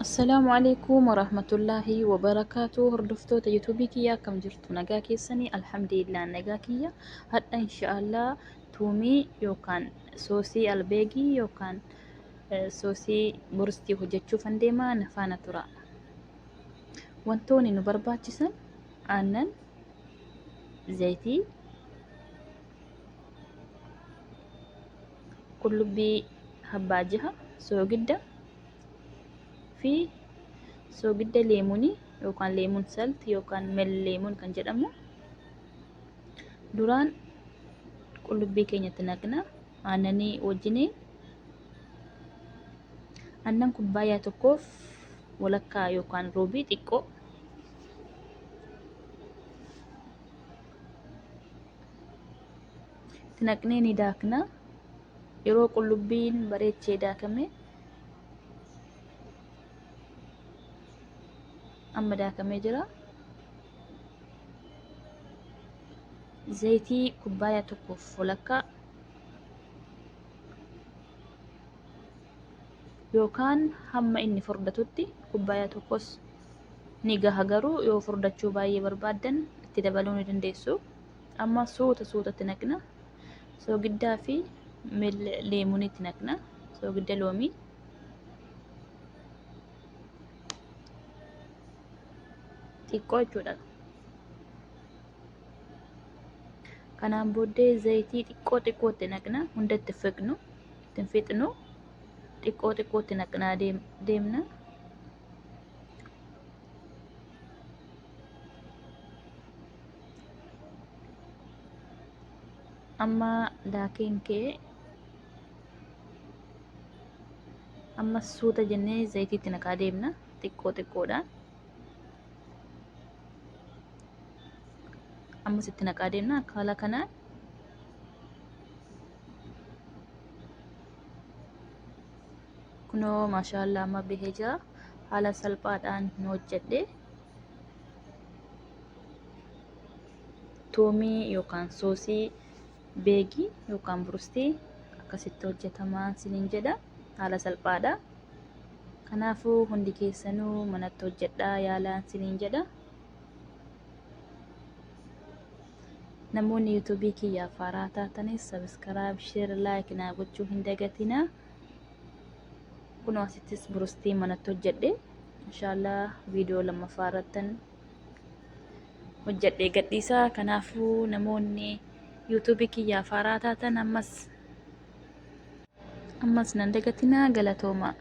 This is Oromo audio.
Assalaamu alaikum warahmatullaahi wabarakaatu. Hordoftoota yuutuubii kiyyaa akkam jirtu? Nagaa keessanii? Alhamdulillah nagaa kiyya. Hadha inshaallah tuumii yookaan soosii albeegii yookaan soosii burstii hojjechuuf deemaa na faana tura. Wantoonni nu barbaachisan aannan, zayitii, qullubbii habbaa jaha, soogidda fi soogidda leemunii yookaan leemun salt yookaan mel leemun kan jedhamu. Duraan qullubbii keenyatti naqna aannanii wajjiniin. Aannan kubbaayyaa tokkoof walakkaa yookaan roobii xiqqoo. Itti naqnee ni daakna. Yeroo qullubbiin bareechee daakame amma daakamee jira. Zayitii kubbaayyaa tokkoof walakkaa yookaan hamma inni furdatutti kubbaayyaa tokkos ni gaha, garuu yoo furdachuu baay'ee barbaaddan itti dabaluu ni dandeessu. Amma suutatti naqna. Soogiddaa fi leemunitti naqna. Soogidda loomii. Xiqqoo jechuudha. Kanaan booddee zayitii xiqqootti naqna. Hunda itti fiqnu, ittiin fixnu. Xiqqootti naqnaa deemna. Amma daakeen kee ammas suuta jennee zayitiitti naqaa deemna xiqqoodhaan. Ammas itti naqaa deemna akka haala kanaan. Kunoo maashaallah amma bahee jira. Haala salphaadhaan nu hojjedhe. Tuumii yookaan soosii beegii yookaan burstii akkasitti hojjetamaa siniin jedha. Haala salphaadha. Kanaafuu hundi keessanuu manatti hojjedhaa yaalaan siniin jedha. Namoonni yuutuubii kiyyaaf haaraa taatanis sabiskaraayib, sheer, laayik naa gochuu hin dagatinaa. Kunoo asittis burstii manatti hojjedhe. Inshaallah viidiyoo lammaffaa irrattan hojjedhee gadhiisaa. Kanaafuu namoonni yuutuubii kiyyaaf haaraa taatan ammas nan dagatinaa. Galatoomaa.